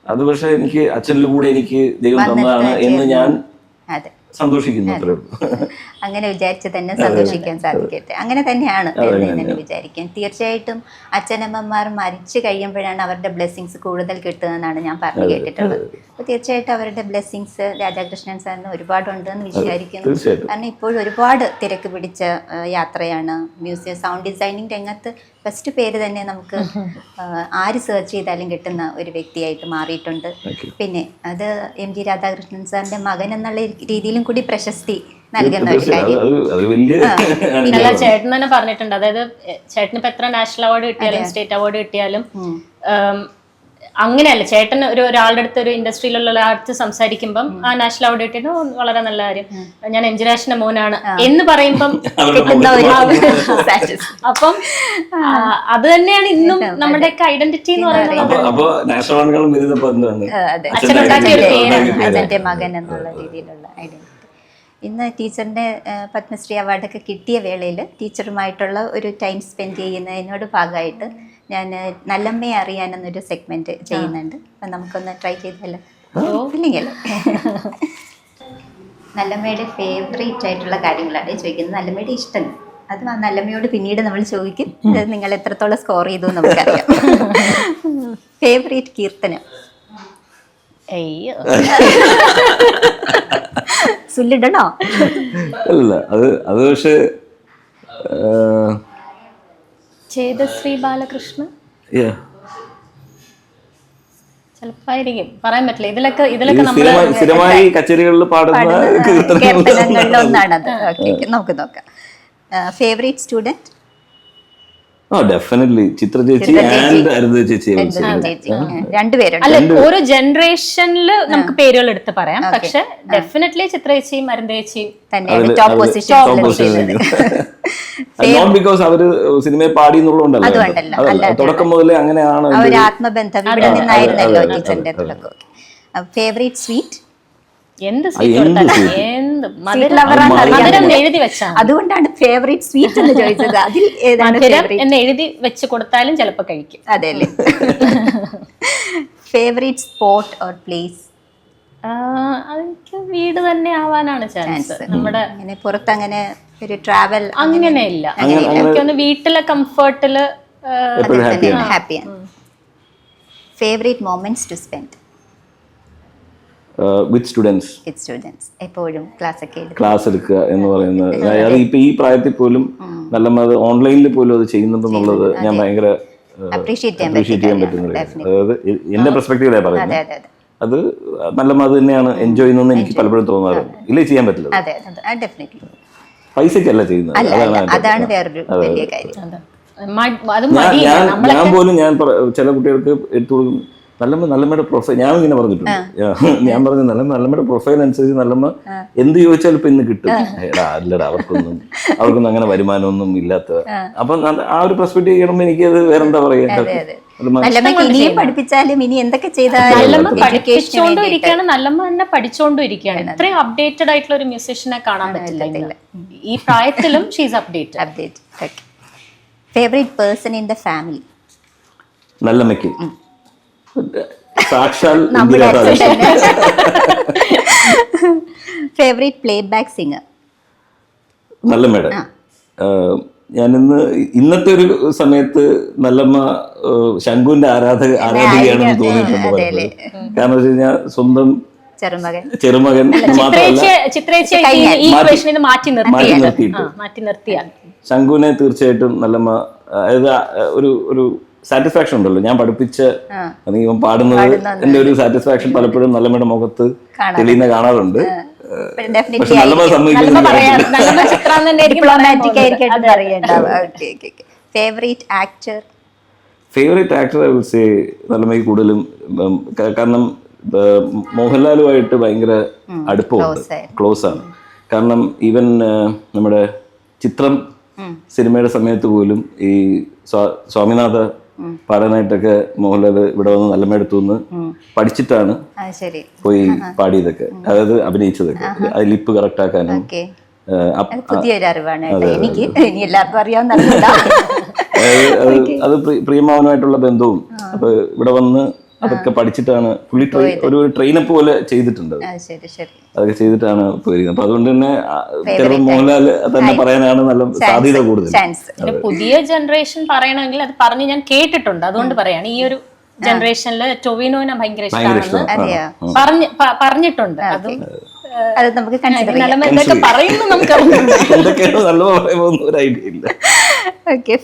അത് പക്ഷെ എനിക്ക് അച്ഛനിലൂടെ എനിക്ക് ദൈവം തന്നതാണ് എന്ന് ഞാൻ സന്തോഷിക്കുന്നു. അത്രേ ഉള്ളൂ. അങ്ങനെ വിചാരിച്ച് തന്നെ സന്തോഷിക്കാൻ സാധിക്കട്ടെ. അങ്ങനെ തന്നെയാണ് തന്നെ വിചാരിക്കാൻ. തീർച്ചയായിട്ടും അച്ഛനമ്മമാർ മരിച്ചു കഴിയുമ്പോഴാണ് അവരുടെ ബ്ലെസ്സിങ്സ് കൂടുതൽ കിട്ടുന്നതെന്നാണ് ഞാൻ പറഞ്ഞു കേട്ടിട്ടുള്ളത്. അപ്പോൾ തീർച്ചയായിട്ടും അവരുടെ ബ്ലെസ്സിങ്സ് രാധാകൃഷ്ണൻ സാറിന് ഒരുപാടുണ്ടെന്ന് വിചാരിക്കുന്നു. കാരണം ഇപ്പോഴും ഒരുപാട് തിരക്ക് പിടിച്ച യാത്രയാണ്. മ്യൂസിയം സൗണ്ട് ഡിസൈനിങ് രംഗത്ത് ഫസ്റ്റ് പേര് തന്നെ നമുക്ക് ആര് സെർച്ച് ചെയ്താലും കിട്ടുന്ന ഒരു വ്യക്തിയായിട്ട് മാറിയിട്ടുണ്ട്. പിന്നെ അത് എം ജി രാധാകൃഷ്ണൻ സാറിന്റെ മകൻ എന്നുള്ള രീതിയിലും കൂടി പ്രശസ്തി നൽകുന്ന ഒരു കാര്യം. പിന്നെ ചേട്ടൻ തന്നെ പറഞ്ഞിട്ടുണ്ട്, അതായത് ചേട്ടന് ഇപ്പൊ എത്ര നാഷണൽ അവാർഡ് കിട്ടിയാലും സ്റ്റേറ്റ് അവാർഡ് കിട്ടിയാലും അങ്ങനെയല്ല. ചേട്ടൻ ഒരാളുടെ അടുത്ത്, ഒരു ഇൻഡസ്ട്രിയിലുള്ള ഒരാളടുത്ത് സംസാരിക്കുമ്പം ആ നാഷണൽ അവാർഡ് കിട്ടിയിട്ട് വളരെ നല്ല കാര്യം, ഞാൻ എം ജി രാജന്റെ മോനാണ് എന്ന് പറയുമ്പം കിട്ടുന്ന ഒരു അപ്പം അത് തന്നെയാണ് ഇന്നും നമ്മുടെയൊക്കെ ഐഡന്റിറ്റി എന്ന് പറയുന്നത്. അച്ഛനുണ്ടാക്കിയ ഒരു പേരാണ് അച്ഛൻ്റെ മകൻ എന്നുള്ള രീതിയിലുള്ള ഐഡന്റിറ്റി. ഇന്ന് ടീച്ചറിൻ്റെ പത്മശ്രീ അവാർഡൊക്കെ കിട്ടിയ വേളയിൽ ടീച്ചറുമായിട്ടുള്ള ഒരു ടൈം സ്പെൻഡ് ചെയ്യുന്നതിനോട് ഭാഗമായിട്ട് ഞാൻ നല്ലമ്മയെ അറിയാനെന്നൊരു സെഗ്മെന്റ് ചെയ്യുന്നുണ്ട്. അപ്പം നമുക്കൊന്ന് ട്രൈ ചെയ്തല്ലോ. ഇല്ലെങ്കിലോ നല്ലമ്മയുടെ ഫേവറേറ്റ് ആയിട്ടുള്ള കാര്യങ്ങളാണ് ചോദിക്കുന്നത്. നല്ലമ്മയുടെ ഇഷ്ടം അത് നല്ലമ്മയോട് പിന്നീട് നമ്മൾ ചോദിക്കും. നിങ്ങൾ എത്രത്തോളം സ്കോർ ചെയ്തു നമുക്കറിയാം. ഫേവറേറ്റ് കീർത്തനം? അയ്യോ, സുല്ലിടണോ? അല്ല, അത് പക്ഷേ ചേതശ്രീ ബാലകൃഷ്ണ ചിലപ്പായിരിക്കും, പറയാൻ പറ്റില്ല. ഇതിലൊക്കെ സ്ഥിരമായി കച്ചേരികളിൽ പാടുന്ന കീർത്തനങ്ങളിലൊന്നാണത്. നമുക്ക് നോക്കാം. Favourite student? ഡെഫിനറ്റ്ലി ചിത്ര ചേച്ചി ആൻഡ് അരുന്ധ ചേച്ചി. രണ്ടുപേരും അല്ല, ഓരോ ജനറേഷനിൽ നമുക്ക് പേരുകൾ എടുത്ത് പറയാം. പക്ഷെ ഡെഫിനറ്റ്ലി ചിത്ര ചേച്ചിയും അരുന്ധ ചേച്ചിയും നോട്ട് ബിക്കോസ് അവര് സിനിമയെ പാടി എന്നുള്ളതുകൊണ്ടല്ല, തുടക്കം മുതലേ അങ്ങനെയാണ് ആത്മബന്ധം ഇവിടെ നിന്നായിരുന്നല്ലോ ടീച്ചറിന്റെ തുടക്കം. Favourite sweet? അതുകൊണ്ടാണ് ഫേവറേറ്റ് സ്വീറ്റ് എന്ന് ചോദിച്ചത്. അതിൽ എന്ന് എഴുതി വെച്ച് കൊടുത്താലും ചിലപ്പോ കഴിക്കും. അതെ അല്ലേ. Favourite spot or place? അതെനിക്ക് വീട് തന്നെ ആവാനാണ് ചാൻസ്. നമ്മുടെ പുറത്ത് അങ്ങനെ ഒരു ട്രാവൽ അങ്ങനെയില്ല. എനിക്കൊന്ന് വീട്ടിലെ കംഫർട്ടില് ഹാപ്പിയാണ്. Favourite moments to spend? With students. എപ്പോഴും ക്ലാസ് എടുക്കുക എന്ന് പറയുന്നത്, അതായത് ഇപ്പൊ ഈ പ്രായത്തിൽ പോലും നല്ല ഓൺലൈനിൽ പോലും അത് ചെയ്യുന്നുണ്ടെന്നുള്ളത് ഞാൻ ഭയങ്കര അപ്രീഷിയേറ്റ് ചെയ്യാൻ പറ്റുന്നത്. അതായത് എന്റെ പെർസ്പെക്റ്റീവിലാണ് പറയുന്നത്. അത് നല്ല അത് തന്നെയാണ് എൻജോയ് ചെയ്യുന്നതെന്ന് എനിക്ക് പലപ്പോഴും തോന്നാറുണ്ട്. ഇല്ലേ ചെയ്യാൻ പറ്റില്ല, പൈസക്കല്ല ചെയ്യുന്നത്. അതാണ് വേറൊരു വലിയ കാര്യം. ഞാൻ ചില കുട്ടികൾക്ക് എടുത്തു കൊടുക്കും, നല്ലമ്മയുടെ പ്രൊഫൈൽ ഞാൻ ഇങ്ങനെ പറഞ്ഞിട്ടുണ്ട്. ഞാൻ പറഞ്ഞു നല്ലമ്മയുടെ പ്രൊഫൈൽ അനുസരിച്ച് നല്ലമ്മ എന്ത് ചോദിച്ചാലും ഇപ്പൊ ഇന്ന് കിട്ടും. എടാ അല്ലടാ അവർക്കൊന്നും അങ്ങനെ വരുമാനമൊന്നും ഇല്ലാത്ത. അപ്പൊ ആ ഒരു പെർസ്പെക്റ്റീവ് ചെയ്യണമെങ്കിൽ എനിക്കത് വേറെന്താ പറയാ, ഇനിയും പഠിപ്പിച്ചാലും ഇനി എന്തൊക്കെ നല്ലമ്മ പഠിപ്പിച്ചുകൊണ്ടിരിക്കുകയാണ്, നല്ലമ്മ തന്നെ പഠിച്ചുകൊണ്ടിരിക്കുകയാണ്. ഇത്രയും അപ്ഡേറ്റഡ് ആയിട്ടുള്ള ഒരു മ്യൂസിഷ്യനെ കാണാൻ പറ്റില്ല ഈ പ്രായത്തിലും. She's updated. Favourite person in the family? നല്ലമ്മയ്ക്ക് സാക്ഷാൽ ഫേവറേറ്റ് പ്ലേബാക്ക് സിംഗർ? നല്ലമ്മയുടെ. ഇന്നത്തെ ഒരു സമയത്ത് നല്ലമ്മ ശംഖുവിന്റെ ആരാധികയാണെന്ന് തോന്നിയിട്ടുണ്ട്. കാരണം വെച്ച് കഴിഞ്ഞാൽ സ്വന്തം ചെറുമകൻ മാറ്റി നിർത്തിയാൽ ശംഖുവിനെ തീർച്ചയായിട്ടും നല്ലമ്മ, അതായത് ഒരു സാറ്റിസ്ഫാക്ഷൻ ഉണ്ടല്ലോ. ഞാൻ പഠിപ്പിച്ച ഇവൻ പാടുന്നത് എന്റെ ഒരു സാറ്റിസ്ഫാക്ഷൻ പലപ്പോഴും നല്ലമ്മയുടെ മുഖത്ത് തെളിയുന്ന കാണാറുണ്ട്. പക്ഷെ നല്ലമ്മ favourite actor I will say നല്ലമ്മയ്ക്ക് കൂടുതലും, കാരണം മോഹൻലാലുമായിട്ട് ഭയങ്കര അടുപ്പമുണ്ട്, ക്ലോസ് ആണ്. കാരണം ഈവൻ നമ്മുടെ ചിത്രം സിനിമയുടെ സമയത്ത് പോലും ഈ സ്വാമിനാഥ പാടാനായിട്ടൊക്കെ മോഹൻലാൽ ഇവിടെ വന്ന് നല്ലമ്മയെടുത്തുനിന്ന് പഠിച്ചിട്ടാണ് പോയി പാടിയതൊക്കെ, അതായത് അഭിനയിച്ചതൊക്കെ. അത് ലിപ്പ് കറക്റ്റ് ആക്കാനും. അത് പ്രിയമാവനുമായിട്ടുള്ള ബന്ധവും അപ്പൊ ഇവിടെ വന്ന് അതൊക്കെ പഠിച്ചിട്ടാണ് പുള്ളി ഒരു ട്രെയിനപ്പ് പോലെ ചെയ്തിട്ടുണ്ട്. അതൊക്കെ ചെയ്തിട്ടാണ് പോയിരിക്കുന്നത്. അപ്പൊ അതുകൊണ്ട് തന്നെ ചിലപ്പോൾ മോഹൻലാൽ തന്നെ പറയാനാണ് നല്ല സാധ്യത കൂടുതൽ. പുതിയ ജനറേഷൻ പറയണമെങ്കിൽ അത് പറഞ്ഞ് ഞാൻ കേട്ടിട്ടുണ്ട്, അതുകൊണ്ട് പറയാണ്. ഈ ഒരു ജനറേഷനില് ടൊവിനോനെ ഭയങ്കര ഇഷ്ടമാണെന്ന് പറഞ്ഞിട്ടുണ്ട്. അതും എന്തൊക്കെ പറയുന്നു നമുക്ക് ഒരു ഐഡിയ ഇല്ല.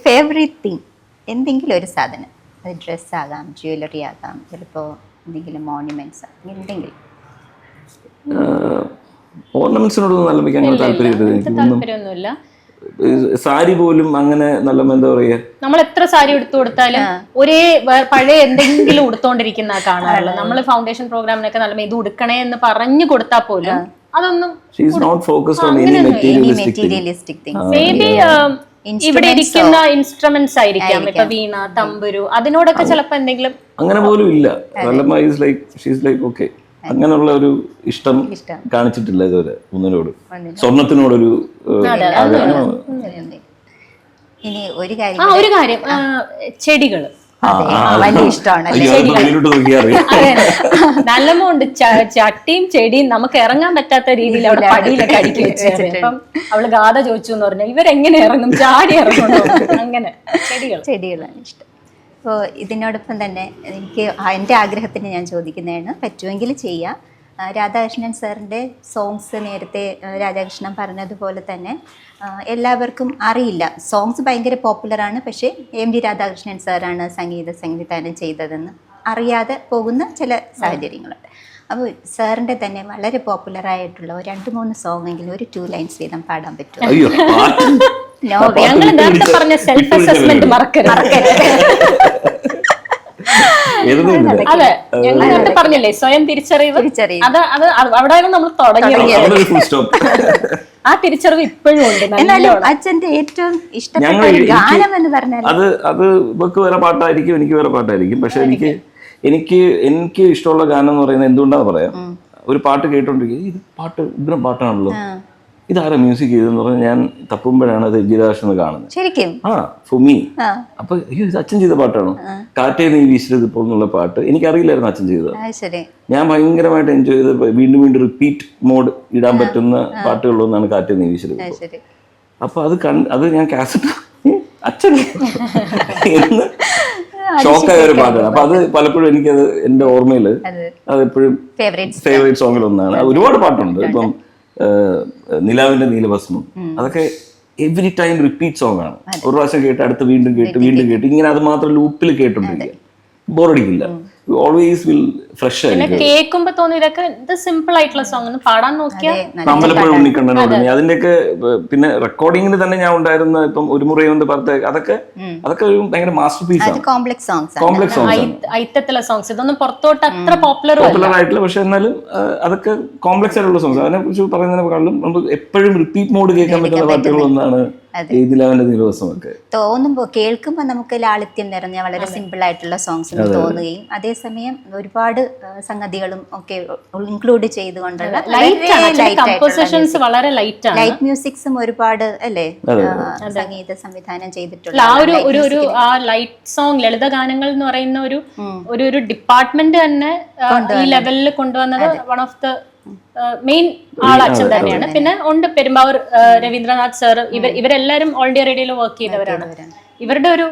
Favourite thing? എന്തെങ്കിലും ഒരു സാധനം, അത് ഡ്രസ് ആകാം, ജ്വല്ലറി ആകാം, ചിലപ്പോൾ എന്തെങ്കിലും മോണുമെന്റ്സ്, എന്തെങ്കിലും. ഓർണമെന്റ്സിനോടൊന്നും നല്ലമ്മയ്ക്ക് അങ്ങനെ താല്പര്യമൊന്നുമില്ല. സാരി പോലും അങ്ങനെ നല്ല എന്താ പറയാ, നമ്മൾ എത്ര സാരി എടുത്തു കൊടുത്താലും ഒരേ പഴയ എന്തെങ്കിലും ഉടുത്തോണ്ടിരിക്കുന്ന കാണാറുള്ളത്. നമ്മൾ ഫൗണ്ടേഷൻ പ്രോഗ്രാമിനൊക്കെ നല്ല ഇത് ഉടുക്കണേ എന്ന് പറഞ്ഞു കൊടുത്താൽ പോലും അതൊന്നും ഇവിടെ ഇരിക്കുന്ന ഇൻസ്ട്രുമെന്റ്സ് ആയിരിക്കാം, ഇപ്പൊ വീണ, തമ്പുരു, അതിനോടൊക്കെ ചിലപ്പോ എന്തെങ്കിലും അങ്ങനെ പോലും ഇല്ല. അങ്ങനെയുള്ള ഒരു ഇഷ്ടം കാണിച്ചിട്ടില്ല ഇതുവരെ ഒന്നിനോട്. സ്വർണത്തിനോടൊരു ഇനി ഒരു കാര്യം ചെടികള് വലിയ ഇഷ്ടമാണ്. നല്ലമുണ്ട് ചട്ടിയും ചെടിയും നമുക്ക് ഇറങ്ങാൻ പറ്റാത്ത രീതിയിൽ അവിടെ പടിയിലൊക്കെ അടുക്കി വെച്ചിട്ടുണ്ട്. അപ്പം അവള് ഗാഥ ചോദിച്ചു എന്ന് പറഞ്ഞാൽ ഇവരെങ്ങനെ ഇറങ്ങും, ചാടി ഇറങ്ങും. അങ്ങനെ ചെടികളാണ് ഇഷ്ടം. അപ്പോൾ ഇതിനോടൊപ്പം തന്നെ എനിക്ക് എൻ്റെ ആഗ്രഹത്തിന് ഞാൻ ചോദിക്കുന്നതാണ്, പറ്റുമെങ്കിൽ ചെയ്യാം. രാധാകൃഷ്ണൻ സാറിൻ്റെ സോങ്സ് നേരത്തെ രാധാകൃഷ്ണൻ പറഞ്ഞതുപോലെ തന്നെ എല്ലാവർക്കും അറിയില്ല. സോങ്സ് ഭയങ്കര പോപ്പുലറാണ്, പക്ഷേ എം.ഡി. രാധാകൃഷ്ണൻ സാറാണ് സംവിധാനം ചെയ്തതെന്ന് അറിയാതെ പോകുന്ന ചില സാഹചര്യങ്ങളുണ്ട്. അപ്പോൾ സാറിൻ്റെ തന്നെ വളരെ പോപ്പുലറായിട്ടുള്ള 2-3 സോങ് എങ്കിലും ഒരു 2 ലൈൻസ് വീതം പാടാൻ പറ്റുമോ? ഞങ്ങൾ നേരത്തെ പറഞ്ഞ സെൽഫ് അസസ്മെന്റ് മറക്കരുത്. അതെ, ഞങ്ങൾ നേരത്തെ പറഞ്ഞില്ലേ സ്വയം തിരിച്ചറിവ്, അത് അവിടെയാണ് നമ്മൾ തുടങ്ങിയത്. ആ തിരിച്ചറിവ് ഇപ്പോഴും ഉണ്ട്. അച്ഛന്റെ ഏറ്റവും ഇഷ്ടപ്പെട്ട ഗാനം എന്ന് പറഞ്ഞാൽ അത് ഇവർക്ക് വേറെ പാട്ടായിരിക്കും, എനിക്ക് വേറെ പാട്ടായിരിക്കും. പക്ഷെ എനിക്ക് ഇഷ്ടമുള്ള ഗാനം എന്ന് പറയുന്നത് എന്തുകൊണ്ടാന്ന് പറയാം. ഒരു പാട്ട് കേട്ടോണ്ടിരിക്കുക, ഇത് പാട്ട് ഉഗ്രം പാട്ടാണല്ലോ, ഇതാരാ മ്യൂസിക് ചെയ്തെന്ന് പറഞ്ഞാൽ ഞാൻ തപ്പുമ്പോഴാണ് അത് ഗീതാകൃഷ്ണൻ കാണുന്നത്. ശരിക്കും ഫോർ മീ. അപ്പൊ അയ്യോ ഇത് അച്ഛൻ ചെയ്ത പാട്ടാണോ, കാറ്റേ നീ വീശരുത് ഇപ്പോൾ എന്നുള്ള പാട്ട് എനിക്കറിയില്ലായിരുന്നു അച്ഛൻ ചെയ്തത്. ഞാൻ ഭയങ്കരമായിട്ട് എൻജോയ് ചെയ്ത് വീണ്ടും വീണ്ടും റിപ്പീറ്റ് മോഡ് ഇടാൻ പറ്റുന്ന പാട്ടുകളിലൊന്നാണ് കാറ്റേ നീ വീശരുത്. അപ്പൊ അത് ഞാൻ കാസറ്റ് അച്ഛൻ എന്ന് ഷോക്കായ ഒരു പാട്ടാണ്. അപ്പൊ അത് പലപ്പോഴും എനിക്കത് എന്റെ ഓർമ്മയില് അതെപ്പോഴും ഫേവറേറ്റ് സോങ്ങിൽ ഒന്നാണ്. ഒരുപാട് പാട്ടുണ്ട്. ഇപ്പം നിലാവിന്റെ നീലഭസ്മം, അതൊക്കെ എവറി ടൈം റിപ്പീറ്റ് സോങ് ആണ്. ഒരു പ്രാവശ്യം കേട്ട് അടുത്ത് വീണ്ടും കേട്ട് ഇങ്ങനെ അത് മാത്രം ലൂപ്പിൽ കേട്ടോണ്ടിരിക്കുക, ബോറടിക്കില്ല. ഓൾവേസ് വിൽ ഫ്രഷ് പിന്നെ ആയിരിക്കും. കേൾക്കുമ്പോ തോന്നി ഇതൊക്കെ ഇത് സിമ്പിൾ ആയിട്ടുള്ള സോങ് ഒന്ന് പാടാൻ നോക്കിയാൽ അമ്പലപ്പുഴ ഉണ്ണിക്കണ്ണനോട് അതിന്റെയൊക്കെ പിന്നെ റെക്കോർഡിങ്ങിന് തന്നെ ഞാൻ ഉണ്ടായിരുന്ന ഇപ്പം ഒരു മുറി കൊണ്ട് പറഞ്ഞ അതൊക്കെ ഒരു ഭയങ്കര മാസ്റ്റർ പീസ് ആണ്. കോംപ്ലക്സ് സോങ്സ് കോംപ്ലക്സ് സോങ്സ് ഐറ്റത്തിലെ സോങ്സ് ഇതൊന്നും പുറത്തോട്ട് അത്ര പോപ്പുലർ ആയിട്ടുള്ള, പക്ഷെ എന്നാലും അതൊക്കെ കോംപ്ലക്സ് ആയിട്ടുള്ള സോങ്സ്. അതിനെ കുറിച്ച് പറയുന്നതിനെക്കാളും നമുക്ക് എപ്പോഴും റിപ്പീറ്റ് മോഡ് കേൾക്കാൻ പറ്റുന്ന പാട്ടുകളൊന്നാണ് ഇതിലവന്റെ ദിവസമൊക്കെ. തോന്നുമ്പോ കേൾക്കുമ്പോ നമുക്ക് ലാളിത്യം നിറഞ്ഞ വളരെ സിമ്പിൾ ആയിട്ടുള്ള സോങ്സ് തോന്നുകയും അതേസമയം ഒരുപാട് സംഗതികളും ഒക്കെ ഇൻക്ലൂഡ് ചെയ്തുകൊണ്ടുള്ള കമ്പോസിഷൻസ് വളരെ ലൈറ്റ് ആണ്. ലൈറ്റ് മ്യൂസിക്സും ഒരുപാട് അല്ലേ സംഗീത സംവിധാനം ചെയ്തിട്ടുള്ള ആ ഒരു ആ ലൈറ്റ് സോങ് ലളിത ഗാനങ്ങൾ എന്ന് പറയുന്ന ഒരു ഡിപ്പാർട്ട്മെന്റ് തന്നെ ഈ ലെവലിൽ കൊണ്ടുവന്നത് വൺ ഓഫ് ദ മെയിൻ ആളച്ഛൻ തന്നെയാണ്. പിന്നെ ഉണ്ട് പെരുമ്പാവൂർ രവീന്ദ്രനാഥ് സാർ, ഇവരെല്ലാരും ഓൾ ഇന്ത്യ റേഡിയോയിൽ വർക്ക് ചെയ്തവരാണ്. ഇവരുടെ ഒരു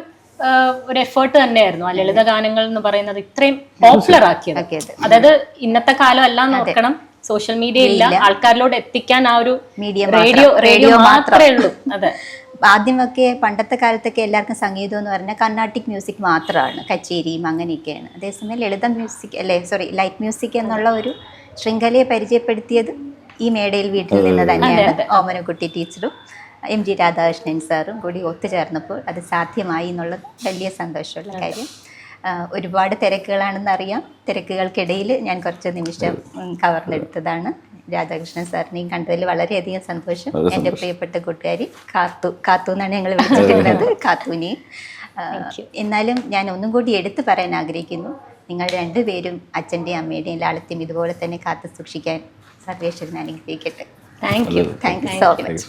എഫേർട്ട് തന്നെയായിരുന്നു ആ ലളിത ഗാനങ്ങൾ എന്ന് പറയുന്നത് ഇത്രയും പോപ്പുലർ ആക്കിയത്. അതായത് ഇന്നത്തെ കാലം എല്ലാം നോക്കണം, സോഷ്യൽ മീഡിയ ഇല്ല, ആൾക്കാരിലോട്ട് എത്തിക്കാൻ ആ ഒരു റേഡിയോ മാത്രമേ ഉള്ളൂ. അതെ, ആദ്യമൊക്കെ പണ്ടത്തെ കാലത്തൊക്കെ എല്ലാവർക്കും സംഗീതം എന്ന് പറഞ്ഞാൽ കർണാട്ടിക് മ്യൂസിക് മാത്രമാണ്, കച്ചേരിയും അങ്ങനെയൊക്കെയാണ്. അതേസമയം ലളിത മ്യൂസിക് ലൈറ്റ് മ്യൂസിക് എന്നുള്ള ഒരു ശൃംഖലയെ പരിചയപ്പെടുത്തിയത് ഈ മേടയിൽ വീട്ടിൽ നിന്ന് തന്നെയാണ്. ഓമനക്കുട്ടി ടീച്ചറും എം ജി രാധാകൃഷ്ണൻ സാറും കൂടി ഒത്തുചേർന്നപ്പോൾ അത് സാധ്യമായി എന്നുള്ളത് വലിയ സന്തോഷമുള്ള കാര്യം. ഒരുപാട് തിരക്കുകളാണെന്നറിയാം. തിരക്കുകൾക്കിടയിൽ ഞാൻ കുറച്ച് നിമിഷം കവർന്നെടുത്തതാണ്. രാധാകൃഷ്ണൻ സാറിനെയും കണ്ടതിൽ വളരെയധികം സന്തോഷം. എൻ്റെ പ്രിയപ്പെട്ട കൂട്ടുകാരി കാത്തു എന്നാണ് ഞങ്ങൾ വിളിച്ചിട്ടുള്ളത്, കാത്തൂനെയും. എന്നാലും ഞാൻ ഒന്നും കൂടി എടുത്തു പറയാൻ ആഗ്രഹിക്കുന്നു, നിങ്ങൾ രണ്ടുപേരും അച്ഛൻ്റെയും അമ്മയുടെയും ലാളിത്യം ഇതുപോലെ തന്നെ കാത്തു സൂക്ഷിക്കാൻ സർവേശ്വരൻ അനുഗ്രഹിക്കട്ടെ. Thank you so much.